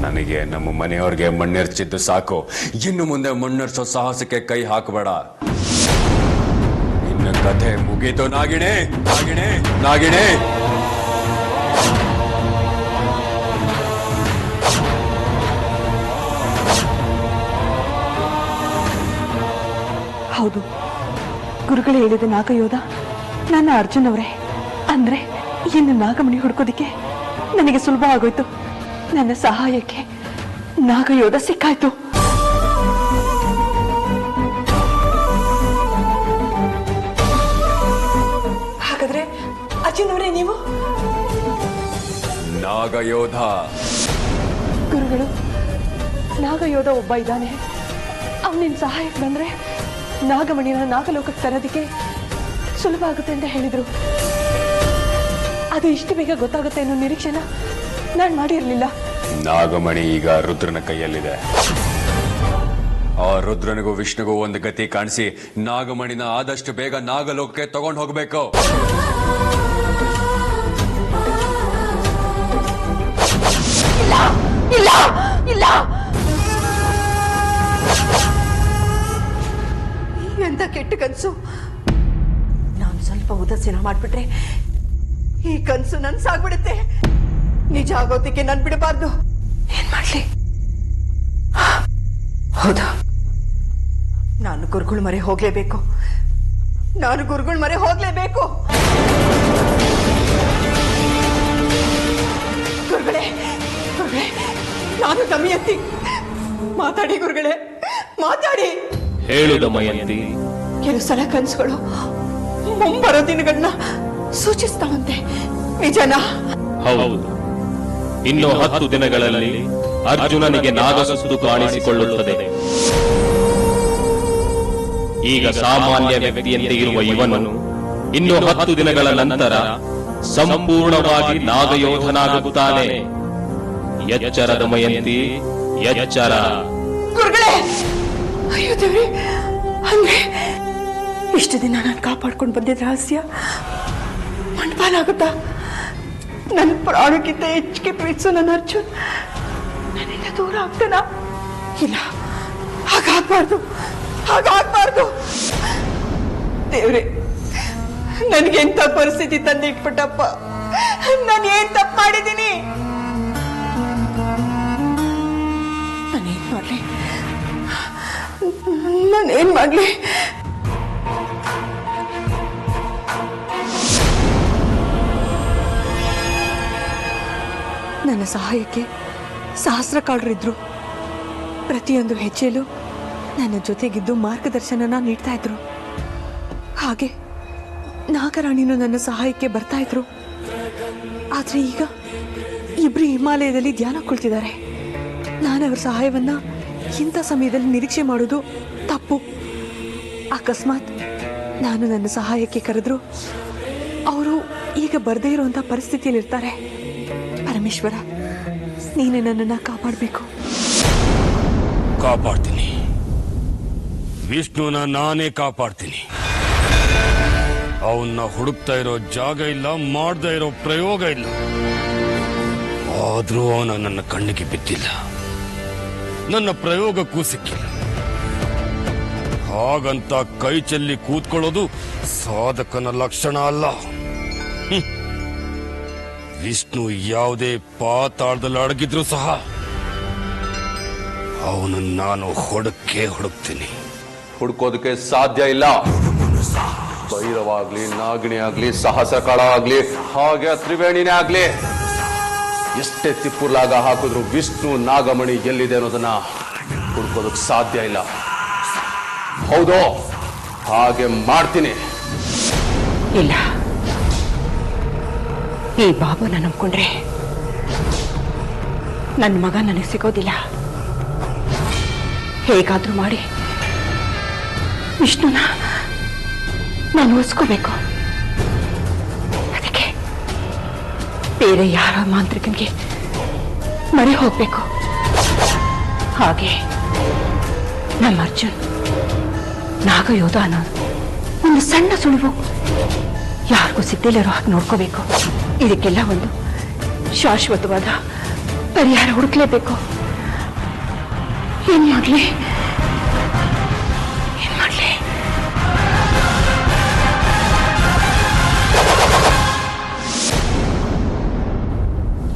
ನನಗೆ ನಮ್ಮ ಮನೆಯವ್ರಿಗೆ ಮಣ್ಣೆರ್ಚಿದ್ದು ಸಾಕು. ಇನ್ನು ಮುಂದೆ ಮಣ್ಣೆರ್ಸೋ ಸಾಹಸಕ್ಕೆ ಕೈ ಹಾಕಬೇಡ. ಇನ್ನು ಕಥೆ ಮುಗೀತು. ನಾಗಿಣೆ ನಾಗಿಣೆ ನಾಗಿಣೆ. ಹೌದು, ಗುರುಗಳು ಹೇಳಿದ ನಾಗಯೋಧ ನನ್ನ ಅರ್ಜುನ್ ಅವರೇ. ಅಂದ್ರೆ ಇನ್ನು ನಾಗಮಣಿ ಹುಡ್ಕೋದಿಕ್ಕೆ ನನಗೆ ಸುಲಭ ಆಗೋಯ್ತು. ನನ್ನ ಸಹಾಯಕ್ಕೆ ನಾಗಯೋಧ ಸಿಕ್ಕಾಯ್ತು. ಹಾಗಾದ್ರೆ ಅರ್ಜುನ್ ಅವರೇ ನೀವು ನಾಗಯೋಧ? ಗುರುಗಳು, ನಾಗಯೋಧ ಒಬ್ಬ ಇದ್ದಾನೆ. ಅವನಿನ್ ಸಹಾಯಕ್ಕೆ ಬಂದ್ರೆ ನಾಗಮಣಿನ ನಾಗಲೋಕಕ್ಕೆ ತರೋದಿಕ್ಕೆ ಸುಲಭ ಆಗುತ್ತೆ ಅಂತ ಹೇಳಿದ್ರು. ಅದು ಇಷ್ಟು ಬೇಗ ಗೊತ್ತಾಗುತ್ತೆ ಅನ್ನೋ ನಿರೀಕ್ಷೆನ ನಾನು ಮಾಡಿರ್ಲಿಲ್ಲ. ನಾಗಮಣಿ ಈಗ ರುದ್ರನ ಕೈಯಲ್ಲಿದೆ. ಆ ರುದ್ರನಿಗೂ ವಿಷ್ಣುಗೂ ಒಂದು ಗತಿ ಕಾಣಿಸಿ ನಾಗಮಣಿನ ಆದಷ್ಟು ಬೇಗ ನಾಗಲೋಕಕ್ಕೆ ತಗೊಂಡು ಹೋಗ್ಬೇಕು. ಇಲ್ಲ ಇಲ್ಲ, ಎಂತ ಕೆಟ್ಟ ಕನ್ಸು. ನಾನು ಸ್ವಲ್ಪ ಉದಾಸೀನ ಮಾಡ್ಬಿಟ್ರೆ ಈ ಕನ್ಸು ನನ್ ಸಾಗ್ಬಿಡುತ್ತೆ. ನಿಜ ಆಗೋದಕ್ಕೆ ನನ್ ಬಿಡಬಾರ್ದು. ಏನ್ ಮಾಡ್ಲಿ? ಹೌದಾ, ನಾನು ಗುರುಗಳ ಮರೆ ಹೋಗ್ಲೇಬೇಕು. ನಾನು ಗುರುಗಳ ಮರೆ ಹೋಗ್ಲೇಬೇಕು. ಗುರುಗಳೇ, ಗುರುಗಳೇ, ನಾನು ದಮಯಂತಿ. ಮಾತಾಡಿ ಗುರುಗಳೇ, ಮಾತಾಡಿ. ಹೇಳು ದಮಯಂತಿ. ಕೆಲವು ಸಲ ಕನಸುಗಳು ಮುಂಬರೋ ದಿನಗಳನ್ನ ಸೂಚಿಸ್ತಾವಂತೆ, ನಿಜನಾ? ಹೌದು. ಇನ್ನು 10 ದಿನಗಳಲ್ಲಿ ಅರ್ಜುನನಿಗೆ ನಾಗಸುತ್ತು ಕಾಣಿಸಿಕೊಳ್ಳುತ್ತದೆ. ಈಗ ಸಾಮಾನ್ಯ ವ್ಯಕ್ತಿಯಂತೆ ಇರುವ ಇವನು ಇನ್ನು 10 ದಿನಗಳ ನಂತರ ಸಂಪೂರ್ಣವಾಗಿ ನಾಗಯೋಧನಾಗುತ್ತಾನೆ. ಎಚ್ಚರ ದಮಯಂತಿ, ಎಚ್ಚರ. ಗುರುಗಳೇ, ಅಯ್ಯೋ ದೇವ್ರಿ, ಅಂದ್ರೆ ಇಷ್ಟು ದಿನ ನಾನು ಕಾಪಾಡ್ಕೊಂಡು ಬಂದಿದ್ದ ರಹಸ್ಯ ಮಣ್ಪಾಲಾಗುತ್ತಾ? ನನ್ನ ಪ್ರಾಣಕ್ಕಿಂತ ಹೆಚ್ಚಿಗೆ ಪ್ರೀತಿಸೋ ನನ್ನ ಅರ್ಜುನ್ ನನ್ನಿಂದ ದೂರ ಆಗ್ತಾನ? ಇಲ್ಲ, ಹಾಗಾಗ್ಬಾರ್ದು, ಹಾಗಾಗ್ಬಾರ್ದು. ದೇವ್ರೆ, ನನ್ಗೆ ಎಂತ ಪರಿಸ್ಥಿತಿ ತಂದಿಟ್ಬಿಟ್ಟಪ್ಪ. ನಾನು ಏನ್ ತಪ್ಪು ಮಾಡಿದ್ದೀನಿ? ನಾನೇನ್ ಮಾಡ್ಲಿ? ನಾನೇನ್ ಮಾಡ್ಲಿ? ನನ್ನ ಸಹಾಯಕ್ಕೆ ಸಹಸ್ರಕಾಳರಿದ್ರು. ಪ್ರತಿಯೊಂದು ಹೆಜ್ಜೆಯಲ್ಲೂ ನನ್ನ ಜೊತೆಗಿದ್ದು ಮಾರ್ಗದರ್ಶನನ ನೀಡ್ತಾ ಇದ್ರು. ಹಾಗೆ ನಾಗರಾಣಿನೂ ನನ್ನ ಸಹಾಯಕ್ಕೆ ಬರ್ತಾ ಇದ್ರು. ಆದ್ರೆ ಈಗ ಇಬ್ರು ಹಿಮಾಲಯದಲ್ಲಿ ಧ್ಯಾನ ಕುಳಿತಿದ್ದಾರೆ. ನಾನು ಅವರ ಸಹಾಯವನ್ನ ಇಂಥ ಸಮಯದಲ್ಲಿ ನಿರೀಕ್ಷೆ ಮಾಡೋದು ತಪ್ಪು. ಅಕಸ್ಮಾತ್ ನಾನು ನನ್ನ ಸಹಾಯಕ್ಕೆ ಕರೆದ್ರು ಅವರು ಈಗ ಬರ್ದೇ ಇರುವಂತ ಪರಿಸ್ಥಿತಿಯಲ್ಲಿರ್ತಾರೆ. ಪರಮೇಶ್ವರ, ನೀನು ನನ್ನನ್ನು ಕಾಪಾಡಬೇಕು. ಕಾಪಾಡ್ತೀನಿ. ವಿಷ್ಣುನ ನಾನೇ ಕಾಪಾಡ್ತೀನಿ. ಅವನ್ನ ಹುಡುಕ್ತಾ ಇರೋ ಜಾಗ ಇಲ್ಲ, ಮಾಡದೇ ಇರೋ ಪ್ರಯೋಗ ಇಲ್ಲ. ಆದ್ರೂ ಅವನ ನನ್ನ ಕಣ್ಣಿಗೆ ಬಿದ್ದಿಲ್ಲ, ನನ್ನ ಪ್ರಯೋಗಕ್ಕೂ ಸಿಕ್ಕಿಲ್ಲ. ಹಾಗಂತ ಕೈ ಚೆಲ್ಲಿ ಕೂತ್ಕೊಳ್ಳೋದು ಸಾಧಕನ ಲಕ್ಷಣ ಅಲ್ಲ. ವಿಷ್ಣು ಯಾವುದೇ ಪಾತಾಳದಲ್ಲಿ ಅಡಗಿದ್ರು ಸಹ ಅವನನ್ನು ನಾನು ಹುಡುಕ್ತೀನಿ. ಹುಡ್ಕೋದಕ್ಕೆ ಸಾಧ್ಯ ಇಲ್ಲ. ಭೈರವಾಗ್ಲಿ, ನಾಗಿಣಿ ಆಗ್ಲಿ, ಸಹಸ್ರಕಾಳ ಆಗ್ಲಿ, ಹಾಗೆ ತ್ರಿವೇಣಿನೇ ಆಗ್ಲಿ, ಎಷ್ಟೇ ತಿಪ್ಪುರ್ಲಾಗ ಹಾಕಿದ್ರು ವಿಷ್ಣು ನಾಗಮಣಿ ಎಲ್ಲಿದೆ ಅನ್ನೋದನ್ನ ಹುಡ್ಕೋದಕ್ಕೆ ಸಾಧ್ಯ ಇಲ್ಲ. ಹೌದು, ಹಾಗೆ ಮಾಡ್ತೀನಿ. ಇಲ್ಲ, ಈ ಬಾಬುನ ನಂಬ್ಕೊಂಡ್ರೆ ನನ್ನ ಮಗ ನನಗೆ ಸಿಗೋದಿಲ್ಲ. ಹೇಗಾದ್ರೂ ಮಾಡಿ ವಿಷ್ಣುನ ನಾನು ಉಳಿಸ್ಕೋಬೇಕು. ಅದಕ್ಕೆ ಬೇರೆ ಯಾರ ಮಾಂತ್ರಿಕನಿಗೆ ಮರೆ ಹೋಗ್ಬೇಕು. ಹಾಗೆ ನಮ್ಮ ಅರ್ಜುನ್ ನಾಗಯೋಧ ಅನ್ನೋದು ಒಂದು ಸಣ್ಣ ಸುಳಿವು ಯಾರಿಗೂ ಸಿದ್ದಿಲ್ಲರೋ ಹಾಗೆ ನೋಡ್ಕೋಬೇಕು. ಇದಕ್ಕೆಲ್ಲ ಒಂದು ಶಾಶ್ವತವಾದ ಪರಿಹಾರ ಹುಡುಕ್ಲೇಬೇಕು. ಏನ್ ಮಾಡ್ಲಿ?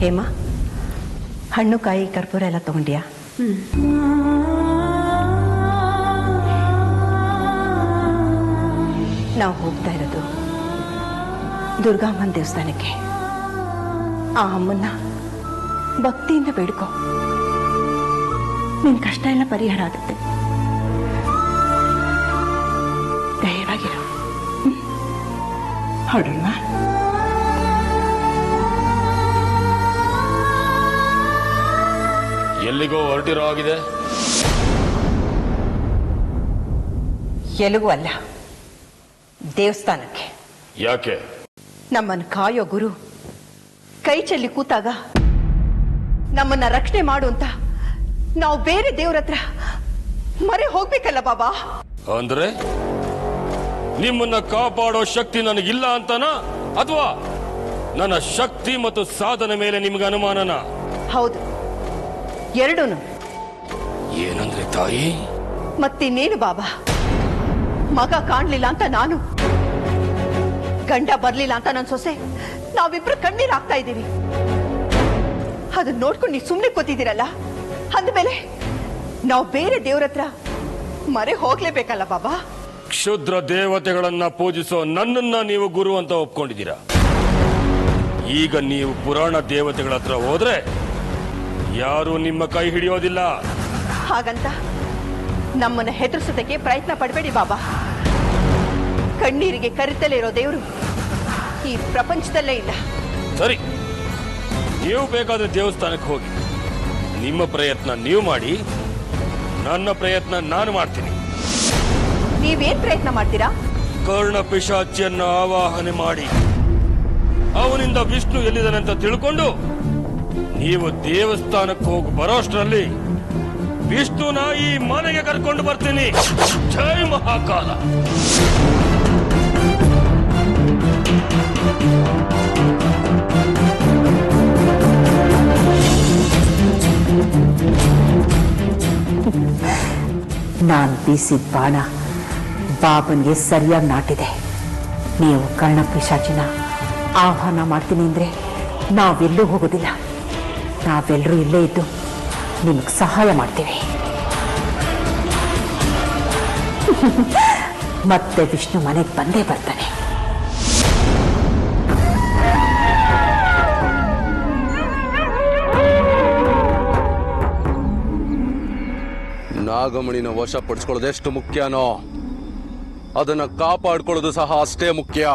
ಹೇಮಾ, ಹಣ್ಣು ಕಾಯಿ ಕರ್ಪೂರ ಎಲ್ಲ ತಗೊಂಡ್ಯಾ? ನಾವು ಹೋಗ್ತಾ ಇರೋದು ದುರ್ಗಾಮ್ಮನ ದೇವಸ್ಥಾನಕ್ಕೆ. ಆ ಅಮ್ಮನ್ನ ಭಕ್ತಿಯಿಂದ ಬೇಡ್ಕೊ, ನಿನ್ ಕಷ್ಟ ಎಲ್ಲ ಪರಿಹಾರ ಆಗುತ್ತೆ. ಧೈರ್ಯವಾಗಿರು. ಹೊರಡೋಣ. ಎಲ್ಲಿಗೋ ಹೊರಟಿರೋ ಆಗಿದೆ. ಎಲ್ಲಿಗೂ ಅಲ್ಲ, ದೇವಸ್ಥಾನಕ್ಕೆ. ಯಾಕೆ? ನಮ್ಮನ್ನು ಕಾಯೋ ಗುರು ಕೈ ಚೆಲ್ಲಿ ಕೂತಾಗ ನಮ್ಮನ್ನ ರಕ್ಷಣೆ ಮಾಡು ಅಂತ ನಾವು ಬೇರೆ ದೇವ್ರ ಹತ್ರ ಮರೆ ಹೋಗ್ಬೇಕಲ್ಲ ಬಾಬಾ. ಅಂದ್ರೆ ನಿಮ್ಮನ್ನ ಕಾಪಾಡೋ ಶಕ್ತಿ ನನಗಿಲ್ಲ ಅಂತನ, ಅಥವಾ ನನ್ನ ಶಕ್ತಿ ಮತ್ತು ಸಾಧನೆ ಮೇಲೆ ನಿಮ್ಗೆ ಅನುಮಾನನ? ಹೌದು, ಎರಡೂನು. ಏನಂದ್ರೆ ತಾಯಿ? ಮತ್ತಿನ್ನೇನು ಬಾಬಾ, ಮಗ ಕಾಣ್ಲಿಲ್ಲ ಅಂತ ನಾನು, ಗಂಡ ಬರ್ಲಿಲ್ಲ ಅಂತ ನನ್ನ ಸೊಸೆ, ನಾವಿಬ್ರು ಕಣ್ಣೀರ್ ಹಾಕ್ತಾ ಇದ್ದೀವಿ. ಅದನ್ನ ನೋಡ್ಕೊಂಡು ನೀವು ಸುಮ್ಮನೆ ಕೂತಿದ್ದೀರಲ್ಲ, ಅಂದಮೇಲೆ ನಾವು ಬೇರೆ ದೇವ್ರ ಹತ್ರ ಮರೆ ಹೋಗ್ಲೇಬೇಕಲ್ಲ ಬಾಬಾ. ಕ್ಷುದ್ರ ದೇವತೆಗಳನ್ನ ಪೂಜಿಸೋ ನನ್ನನ್ನ ನೀವು ಗುರು ಅಂತ ಒಪ್ಕೊಂಡಿದ್ದೀರಾ. ಈಗ ನೀವು ಪುರಾಣ ದೇವತೆಗಳ ಹತ್ರ ಹೋದ್ರೆ ಯಾರು ನಿಮ್ಮ ಕೈ ಹಿಡಿಯೋದಿಲ್ಲ. ಹಾಗಂತ ನಮ್ಮನ್ನ ಹೆದರಿಸೋದಕ್ಕೆ ಪ್ರಯತ್ನ ಪಡಬೇಡಿ ಬಾಬಾ. ಕಣ್ಣೀರಿಗೆ ಕರಿತಲೇ ಇರೋ ದೇವರು ಈ ಪ್ರಪಂಚದಲ್ಲೇ ಇಲ್ಲ. ಸರಿ, ನೀವು ಬೇಕಾದ್ರೆ ದೇವಸ್ಥಾನಕ್ಕೆ ಹೋಗಿ, ನಿಮ್ಮ ಪ್ರಯತ್ನ ನೀವು ಮಾಡಿ, ನನ್ನ ಪ್ರಯತ್ನ ನಾನು ಮಾಡ್ತೀನಿ. ನೀವೇನ್ ಪ್ರಯತ್ನ ಮಾಡ್ತೀರಾ? ಕರ್ಣ ಪಿಶಾಚಿಯನ್ನ ಆವಾಹನೆ ಮಾಡಿ ಅವನಿಂದ ವಿಷ್ಣು ಎಲ್ಲಿದ್ದಾನಂತ ತಿಳ್ಕೊಂಡು ನೀವು ದೇವಸ್ಥಾನಕ್ಕೆ ಹೋಗಿ ಬರೋಷ್ಟರಲ್ಲಿ ವಿಷ್ಣುನ ಈ ಮನೆಗೆ ಕರ್ಕೊಂಡು ಬರ್ತೀನಿ. ಜೈ ಮಹಾಕಾಲ. ನಾನು ಬೀಸಿದ ಬಾಣ ಬಾಬನ್ಗೆ ಸರಿಯಾಗಿ ನಾಟಿದೆ. ನೀವು ಕರ್ಣ ಪಿಶಾಚಿನ ಆಹ್ವಾನ ಮಾಡ್ತೀನಿ ಅಂದ್ರೆ ನಾವೆಲ್ಲೂ ಹೋಗೋದಿಲ್ಲ. ನಾವೆಲ್ಲರೂ ಇಲ್ಲೇ ಇದ್ದು ನಿಮಗೆ ಸಹಾಯ ಮಾಡ್ತೀವಿ. ಮತ್ತೆ ವಿಷ್ಣು ಮನೆಗೆ ಬಂದೇ ಬರ್ತಾನೆ. ನಾಗಮಣಿನ ವಶಪಡಿಸ್ಕೊಳ್ಳೋದು ಎಷ್ಟು ಮುಖ್ಯನೋ ಅದನ್ನ ಕಾಪಾಡ್ಕೊಳ್ಳೋದು ಸಹ ಅಷ್ಟೇ ಮುಖ್ಯ.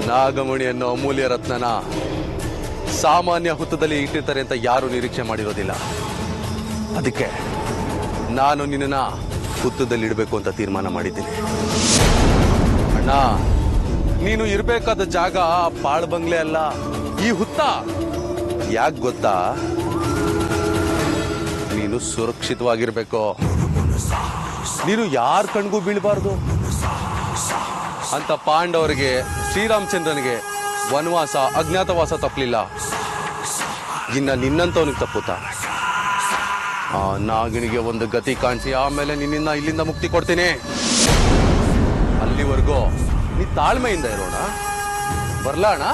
ನಾಗಮಣಿ ಅನ್ನೋ ಅಮೂಲ್ಯ ರತ್ನನ ಸಾಮಾನ್ಯ ಹುತ್ತದಲ್ಲಿ ಇಟ್ಟಿರ್ತಾರೆ ಅಂತ ಯಾರು ನಿರೀಕ್ಷೆ ಮಾಡಿರೋದಿಲ್ಲ. ಅದಕ್ಕೆ ನಾನು ನಿನ್ನ ಹುತ್ತದಲ್ಲಿ ಇಡಬೇಕು ಅಂತ ತೀರ್ಮಾನ ಮಾಡಿದ್ದೀನಿ. ಅಣ್ಣ, ನೀನು ಇರಬೇಕಾದ ಜಾಗ ಪಾಳ್ ಬಂಗ್ಲೆ ಅಲ್ಲ, ಈ ಹುತ್ತ. ಯಾಕೆ ಗೊತ್ತಾ? ನೀನು ಸುರಕ್ಷಿತವಾಗಿರ್ಬೇಕು, ನೀನು ಯಾರ ಕಣ್ಗೂ ಬೀಳಬಾರ್ದು ಅಂತ ಪಾಂಡವರಿಗೆ, ಶ್ರೀರಾಮಚಂದ್ರನಿಗೆ ವನವಾಸ, ಅಜ್ಞಾತವಾಸ ತಪ್ಪಲಿಲ್ಲ. ಇನ್ನ ನಿನ್ನಂತವನಿಗೆ ತಪ್ಪುತ್ತಾ? ಆ ನಾಗಿನಿಗೆ ಒಂದು ಗತಿ ಕಾಣಿಸಿ ಆಮೇಲೆ ನಿನ್ನ ಇಲ್ಲಿಂದ ಮುಕ್ತಿ ಕೊಡ್ತೀನಿ. ಅಲ್ಲಿವರೆಗೂ ನೀ ತಾಳ್ಮೆಯಿಂದ ಇರೋಣ. ಬರ್ಲಾ ಅಣ್ಣ?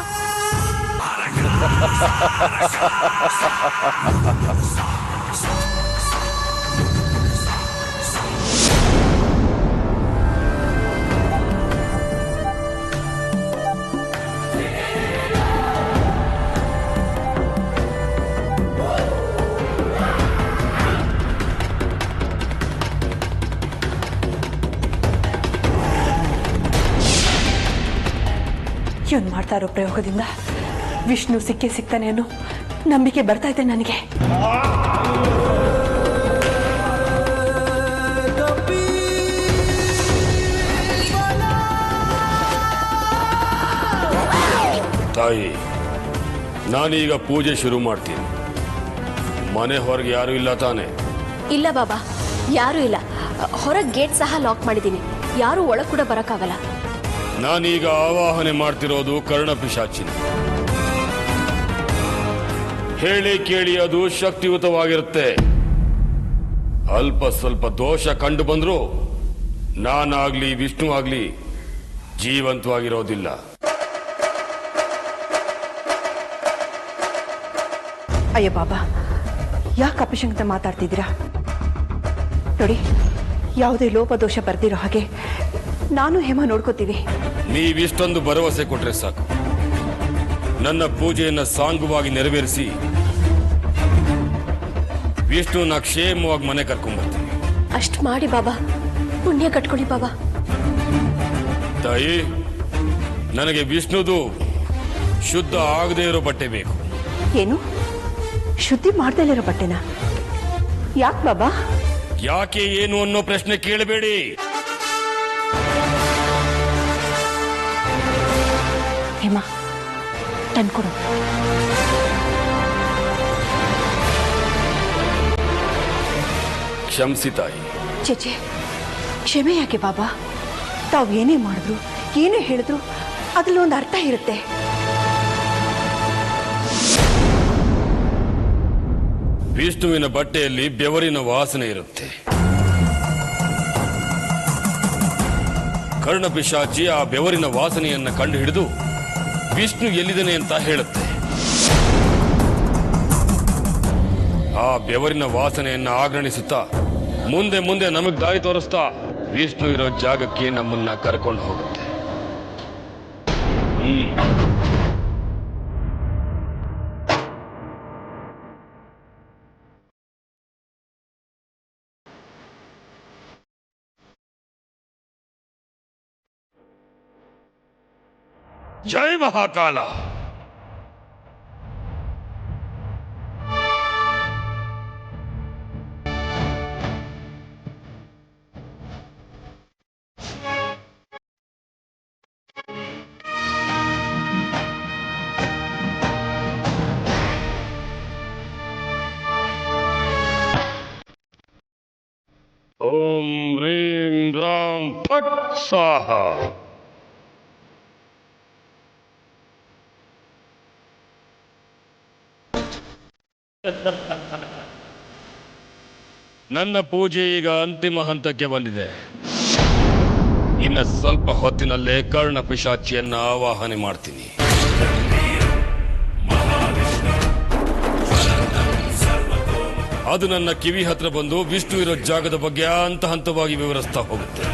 ಇವನು ಮಾಡ್ತಾ ಇರೋ ಪ್ರಯೋಗದಿಂದ ವಿಷ್ಣು ಸಿಕ್ಕೇ ಸಿಗ್ತಾನೆ ಅನ್ನೋ ನಂಬಿಕೆ ಬರ್ತಾ ಇದೆ ನನಗೆ. ತಾಯಿ, ನಾನೀಗ ಪೂಜೆ ಶುರು ಮಾಡ್ತೀನಿ. ಮನೆ ಹೊರಗೆ ಯಾರು ಇಲ್ಲ ತಾನೆ? ಇಲ್ಲ ಬಾಬಾ, ಯಾರೂ ಇಲ್ಲ. ಹೊರಗೆ ಗೇಟ್ ಸಹ ಲಾಕ್ ಮಾಡಿದ್ದೀನಿ. ಯಾರು ಒಳಗೆ ಕೂಡ ಬರಕ್ಕಾಗಲ್ಲ. ನಾನೀಗ ಆವಾಹನೆ ಮಾಡ್ತಿರೋದು ಕರ್ಣಪಿಶಾಚಿನ. ಹೇಳಿ ಕೇಳಿ ಅದು ಶಕ್ತಿಯುತವಾಗಿರುತ್ತೆ. ಅಲ್ಪ ಸ್ವಲ್ಪ ದೋಷ ಕಂಡು ಬಂದ್ರು ನಾನಾಗ್ಲಿ ವಿಷ್ಣು ಆಗ್ಲಿ ಜೀವಂತವಾಗಿರೋದಿಲ್ಲ. ಅಯ್ಯೋ ಬಾಬಾ, ಯಾಕೆ ಅಪಶಂಕತ ಮಾತಾಡ್ತಿದ್ದೀರಾ? ನೋಡಿ, ಯಾವುದೇ ಲೋಪದೋಷ ಬರ್ದಿರೋ ಹಾಗೆ ನಾನು ಹೇಮ ನೋಡ್ಕೋತೀವಿ. ನೀವಿಷ್ಟೊಂದು ಭರವಸೆ ಕೊಟ್ರೆ ಸಾಕು. ನನ್ನ ಪೂಜೆಯನ್ನ ಸಾಂಗವಾಗಿ ನೆರವೇರಿಸಿ ವಿಷ್ಣುನ ಕ್ಷೇಮವಾಗಿ ಮನೆ ಕರ್ಕೊಂಡ್ಬರ್ತೀನಿ. ಅಷ್ಟು ಮಾಡಿ ಬಾಬಾ, ಪುಣ್ಯ ಕಟ್ಕೊಳ್ಳಿ ಬಾಬಾ. ತಾಯಿ, ನನಗೆ ವಿಷ್ಣುದು ಶುದ್ಧ ಆಗದೇ ಇರೋ ಬಟ್ಟೆ ಬೇಕು. ಏನು? ಶುದ್ಧಿ ಮಾಡ್ದೇ ಇರೋ ಬಟ್ಟೆನಾ? ಯಾಕೆ ಬಾಬಾ? ಯಾಕೆ ಏನು ಅನ್ನೋ ಪ್ರಶ್ನೆ ಕೇಳಬೇಡಿ. ಹೇಮ, ತಂದ್ಕೊಡು. ಕ್ಷಮಿಸಿ ತಾಯಿ. ಚೇಚೆ, ಕ್ಷಮೆ ಯಾಕೆ ಬಾಬಾ? ತಾವು ಏನೇ ಮಾಡಿದ್ರು, ಏನೇ ಹೇಳಿದ್ರು ಅದ್ರಲ್ಲಿ ಒಂದು ಅರ್ಥ ಇರುತ್ತೆ. ವಿಷ್ಣುವಿನ ಬಟ್ಟೆಯಲ್ಲಿ ಬೆವರಿನ ವಾಸನೆ ಇರುತ್ತೆ. ಕರ್ಣಪಿಶಾಚಿ ಆ ಬೆವರಿನ ವಾಸನೆಯನ್ನ ಕಂಡು ಹಿಡಿದು ವಿಷ್ಣು ಎಲ್ಲಿದ್ದಾನೆ ಅಂತ ಹೇಳುತ್ತೆ. ಆ ಬೆವರಿನ ವಾಸನೆಯನ್ನ ಆಗ್ರಣಿಸುತ್ತಾ ಮುಂದೆ ಮುಂದೆ ನಮಗ್ ದಾರಿ ತೋರಿಸ್ತಾ ವಿಷ್ಣು ಇರೋ ಜಾಗಕ್ಕೆ ನಮ್ಮನ್ನ ಕರ್ಕೊಂಡು ಹೋಗುತ್ತೆ. ಜೈ ಮಹಾಕಾಲ. ಓಂ ಹ್ರೀಂ ರಾಂ ಫಟ್ ಸ್ವಾಹಾ. ನನ್ನ ಪೂಜೆ ಈಗ ಅಂತಿಮ ಹಂತಕ್ಕೆ ಬಂದಿದೆ. ಇನ್ನು ಸ್ವಲ್ಪ ಹೊತ್ತಿನಲ್ಲೇ ಕರ್ಣಪಿಶಾಚಿಯನ್ನ ಆವಾಹನೆ ಮಾಡ್ತೀನಿ. ಅದು ನನ್ನ ಕಿವಿ ಹತ್ರ ಬಂದು ವಿಷ್ಣು ಇರೋ ಜಾಗದ ಬಗ್ಗೆ ಹಂತ ಹಂತವಾಗಿ ವಿವರಿಸ್ತಾ ಹೋಗುತ್ತೆ.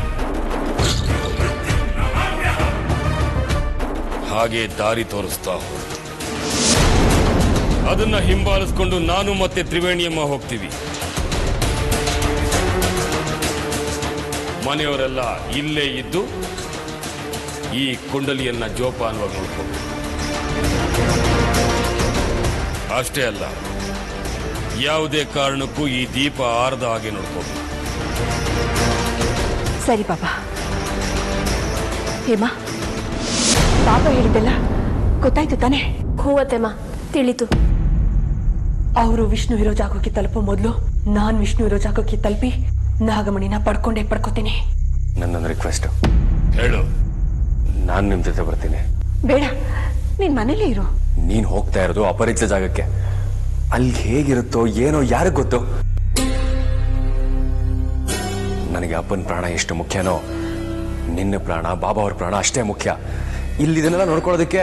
ಹಾಗೆ ದಾರಿ ತೋರಿಸ್ತಾ ಹೋಗುತ್ತೆ. ಅದನ್ನ ಹಿಂಬಾಲಿಸ್ಕೊಂಡು ನಾನು ಮತ್ತೆ ತ್ರಿವೇಣಿಯಮ್ಮ ಹೋಗ್ತೀವಿ. ಮನೆಯವರೆಲ್ಲ ಇಲ್ಲೇ ಇದ್ದು ಈ ಕುಂಡಲಿಯನ್ನ ಜೋಪಾನವಾಗಿ ನೋಡ್ಕೊಂಡು, ಅಷ್ಟೇ ಅಲ್ಲ ಯಾವುದೇ ಕಾರಣಕ್ಕೂ ಈ ದೀಪ ಆರದ ಹಾಗೆ ನೋಡ್ಕೊಂಡು. ಸರಿ ಬಾಬಾ. ಹೇಮಾ, ಬಾಬಾ ಹೇಳಿದ್ದೆಲ್ಲ ಗೊತ್ತಾಯ್ತು ತಾನೆ? ಹೂವತ್ತೆಮ್ಮ, ತಿಳಿತು. ಅವರು ವಿಷ್ಣು ಇರೋ ಜಾಗಕ್ಕೆ ತಲುಪೋ ಮೊದಲು ನಾನ್ ವಿಷ್ಣು ಇರೋ ಜಾಗಕ್ಕೆ ತಲುಪಿ ನಾಗಮಣಿನ ಪಡ್ಕೋತೀನಿ. ನನ್ನೊಂದು ರಿಕ್ವೆಸ್ಟ್. ಹೇಳು. ನಾನು ನಿಮ್ ಜೊತೆ ಬರ್ತೀನಿ. ಬೇಡ, ನೀನ್ ಮನೇಲೇ ಇರು. ನೀನ್ ಹೋಗ್ತಾ ಇರೋದು ಅಪರಿಚಿತ ಜಾಗಕ್ಕೆ. ಅಲ್ಲಿ ಹೇಗಿರುತ್ತೋ ಏನೋ ಯಾರಿಗ್ ಗೊತ್ತು. ನನಗೆ ಅಪ್ಪನ ಪ್ರಾಣ ಎಷ್ಟು ಮುಖ್ಯನೋ ನಿನ್ನ ಪ್ರಾಣ, ಬಾಬಾ ಅವ್ರ ಪ್ರಾಣ ಅಷ್ಟೇ ಮುಖ್ಯ. ಇಲ್ಲಿ ಇದನ್ನೆಲ್ಲ ನೋಡ್ಕೊಳ್ಳೋದಕ್ಕೆ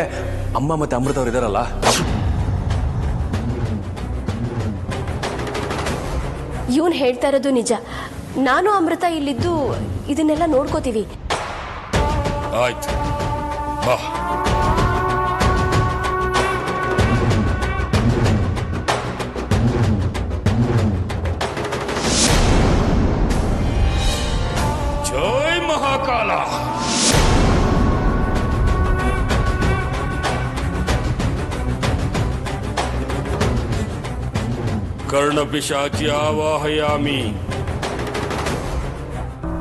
ಅಮ್ಮ ಮತ್ತೆ ಅಮೃತ ಅವ್ರು ಇದಾರಲ್ಲ. ಇವನ್ ಹೇಳ್ತಾ ಇರೋದು ನಿಜ. ನಾನು ಅಮೃತ ಇಲ್ಲಿದ್ದು ಇದನ್ನೆಲ್ಲ ನೋಡ್ಕೋತೀವಿ. ಆಯ್ತು, ಬಾ. ಜೈ ಮಹಾಕಾಲ. ಕರ್ಣಪಿಶಾಚಿ ಆವಾಹಯಾಮಿ.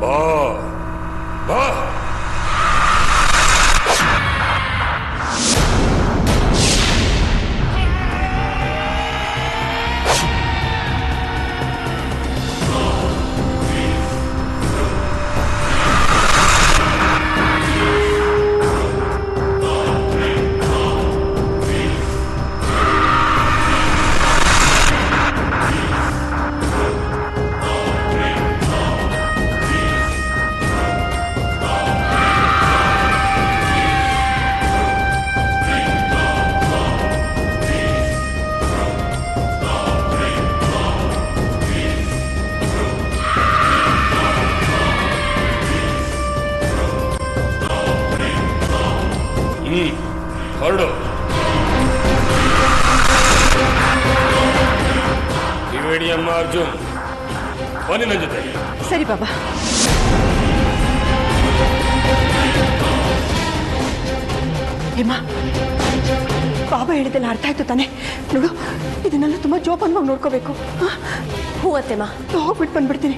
ಬಾ ಬಾ. ಹೊರಡು. ತ್ರಿವೇಣಿ ಅಮ್ಮ, ಅರ್ಜುನ್ ಬನ್ನಿ ನನ್ನ ಜೊತೆ. ಸರಿ ಬಾಬಾ. ಹೇಮ, ಬಾಬಾ ಹೇಳಿದೆಲ್ಲ ಅರ್ಥ ಆಯ್ತು ತಾನೆ? ನೋಡು, ಇದನ್ನೆಲ್ಲ ತುಂಬಾ ಜೋಪಾನವಾಗಿ ನೋಡ್ಕೋಬೇಕು. ಹ್ಞೂ ಅತ್ತೆಮ್ಮ. ಹೋಗ್ಬಿಟ್ಟು ಬಂದ್ಬಿಡ್ತೀನಿ.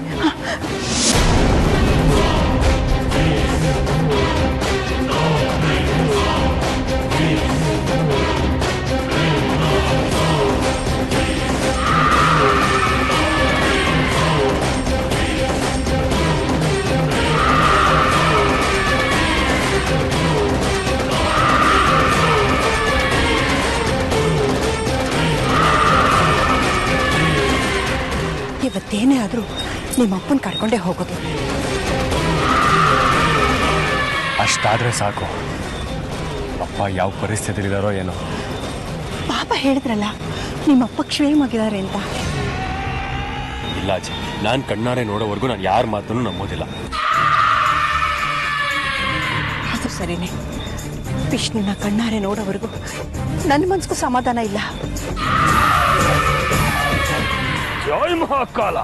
ಇವತ್ತೇನೇ ಆದ್ರೂ ನಿಮ್ಮ ಅಪ್ಪನ ಕರ್ಕೊಂಡೇ ಹೋಗೋದು. ಅಷ್ಟಾದ್ರೆ ಸಾಕು. ಅಪ್ಪ ಯಾವ ಪರಿಸ್ಥಿತಿಲಿದ್ದಾರೋ ಏನೋ. ಪಾಪ ಹೇಳಿದ್ರಲ್ಲ ನಿಮ್ಮಪ್ಪ ಕ್ಷೇಮವಾಗಿದ್ದಾರೆ ಅಂತ. ಇಲ್ಲ ಅಜ್ಜಿ, ನಾನು ಕಣ್ಣಾರೆ ನೋಡೋವರೆಗೂ ನಾನು ಯಾರ ಮಾತನ್ನು ನಂಬೋದಿಲ್ಲ. ಅದು ಸರಿನೇ. ವಿಷ್ಣುನ ಕಣ್ಣಾರೆ ನೋಡೋವರೆಗೂ ನನ್ನ ಮನ್ಸಿಗೂ ಸಮಾಧಾನ ಇಲ್ಲ. ಜೈ ಮಹಾಕಾಲ.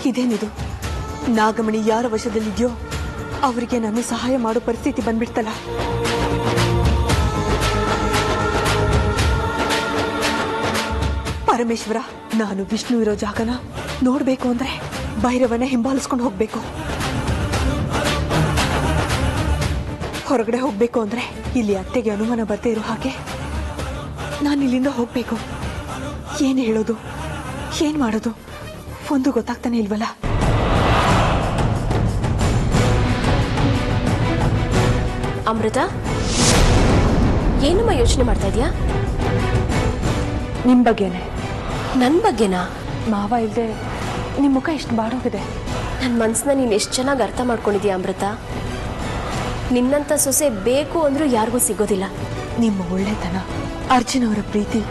ಇದೇನಿದು? ನಾಗಮಣಿ ಯಾರ ವಶದಲ್ಲಿದೆಯೋ ಅವರಿಗೆ ನಾನು ಸಹಾಯ ಮಾಡೋ ಪರಿಸ್ಥಿತಿ ಬಂದ್ಬಿಡ್ತಲ್ಲ. ಪರಮೇಶ್ವರ, ನಾನು ವಿಷ್ಣು ಇರೋ ಜಾಗನ ನೋಡ್ಬೇಕು ಅಂದ್ರೆ ಭೈರವನ ಹಿಂಬಾಲಿಸ್ಕೊಂಡು ಹೋಗ್ಬೇಕು. ಹೊರಗಡೆ ಹೋಗ್ಬೇಕು ಅಂದ್ರೆ ಇಲ್ಲಿ ಅತ್ತೆಗೆ ಅನುಮಾನ ಬರ್ದೇ ಇರೋ ಹಾಗೆ ನಾನು ಇಲ್ಲಿಂದ ಹೋಗ್ಬೇಕು. ಏನ್ ಹೇಳೋದು, ಏನ್ ಮಾಡೋದು ಒಂದು ಗೊತ್ತಾಗ್ತಾನೆ ಇಲ್ವಲ್ಲ. ಅಮೃತ, ಏನಮ್ಮ ಯೋಚನೆ ಮಾಡ್ತಾ ಇದೀಯಾ? ನಿಮ್ ಬಗ್ಗೆನೆ. ನನ್ನ ಬಗ್ಗೆನಾ? ಮಾವ ಇಲ್ದೆ ನಿಮ್ ಮುಖ ಇಷ್ಟು ಬಾಡೋಗಿದೆ. ನನ್ನ ಮನಸ್ಸನ್ನ ನೀನು ಎಷ್ಟು ಚೆನ್ನಾಗಿ ಅರ್ಥ ಮಾಡ್ಕೊಂಡಿದೀಯ ಅಮೃತ. ನಿನ್ನಂಥ ಸೊಸೆ ಬೇಕು ಅಂದ್ರೂ ಯಾರಿಗೂ ಸಿಗೋದಿಲ್ಲ. ನಿಮ್ಮ ಒಳ್ಳೆತನ, ಅರ್ಜುನ್ ಅವರ ಪ್ರೀತಿ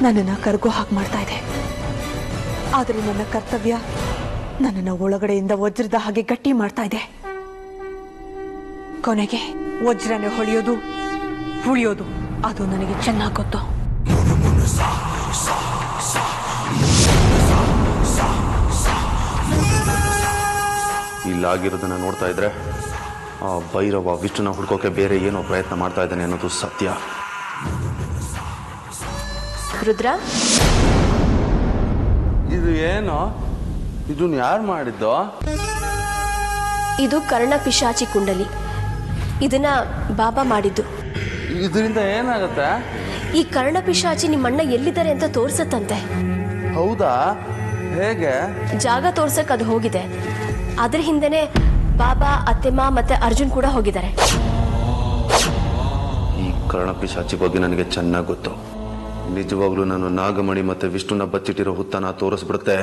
ನನ್ನನ್ನು ಕರ್ಗೋ ಹಾಗೆ ಮಾಡ್ತಾ ಇದೆ. ಆದರೆ ನನ್ನ ಕರ್ತವ್ಯ ನನ್ನನ್ನು ಒಳಗಡೆಯಿಂದ ವಜ್ರದ ಹಾಗೆ ಗಟ್ಟಿ ಮಾಡ್ತಾ ಇದೆ. ಕೊನೆಗೆ ವಜ್ರನೇ ಹೊಳೆಯೋದು ಉಳಿಯೋದು ಅದು ನನಗೆ ಚೆನ್ನಾಗಿ ಗೊತ್ತು. ಇಲ್ಲಾಗಿರೋದನ್ನ ನೋಡ್ತಾ ಇದ್ರೆ ಆ ಭೈರವ ವಿಷ್ಣುನ ಹುಡ್ಕೋಕೆ ಬೇರೆ ಏನೋ ಪ್ರಯತ್ನ ಮಾಡ್ತಾ ಇದ್ದಾನೆ ಅನ್ನೋದು ಸತ್ಯ. ರುದ್ರ, ಇದು ಏನು? ಇದನ್ನ ಯಾರು ಮಾಡಿದ್ದು? ಇದು ಕರ್ಣ ಪಿಶಾಚಿ ಕುಂಡಲಿ. ಇದನ್ನ ಬಾಬಾ ಮಾಡಿದ್ದು. ಇದರಿಂದ ಏನಾಗತ್ತೆ? ಈ ಕರ್ಣ ಪಿಶಾಚಿ ನಿಮ್ಮಣ್ಣ ಎಲ್ಲಿದ್ದಾರೆ ಅಂತ ತೋರ್ಸತ್ತಂತೆ. ಹೌದಾ? ಹೇಗೆ? ಜಾಗ ತೋರ್ಸಕ್ ಅದು ಹೋಗಿದೆ. ಅದ್ರ ಹಿಂದೆನೆ ಬಾಬಾ, ಅತ್ತೆಮ್ಮ ಮತ್ತೆ ಅರ್ಜುನ್ ಕೂಡ ಹೋಗಿದ್ದಾರೆ. ಈ ಕರ್ಣ ಪಿಶಾಚಿ ಬಗ್ಗೆ ನನಗೆ ಚೆನ್ನಾಗಿ ಗೊತ್ತು. ನಿಜವಾಗ್ಲೂ ನಾನು ನಾಗಮಣಿ ಮತ್ತೆ ವಿಷ್ಣುನ ಬಚ್ಚಿಟ್ಟಿರೋ ಹುತ್ತನ ತೋರಿಸ್ಬಿಡುತ್ತೆ.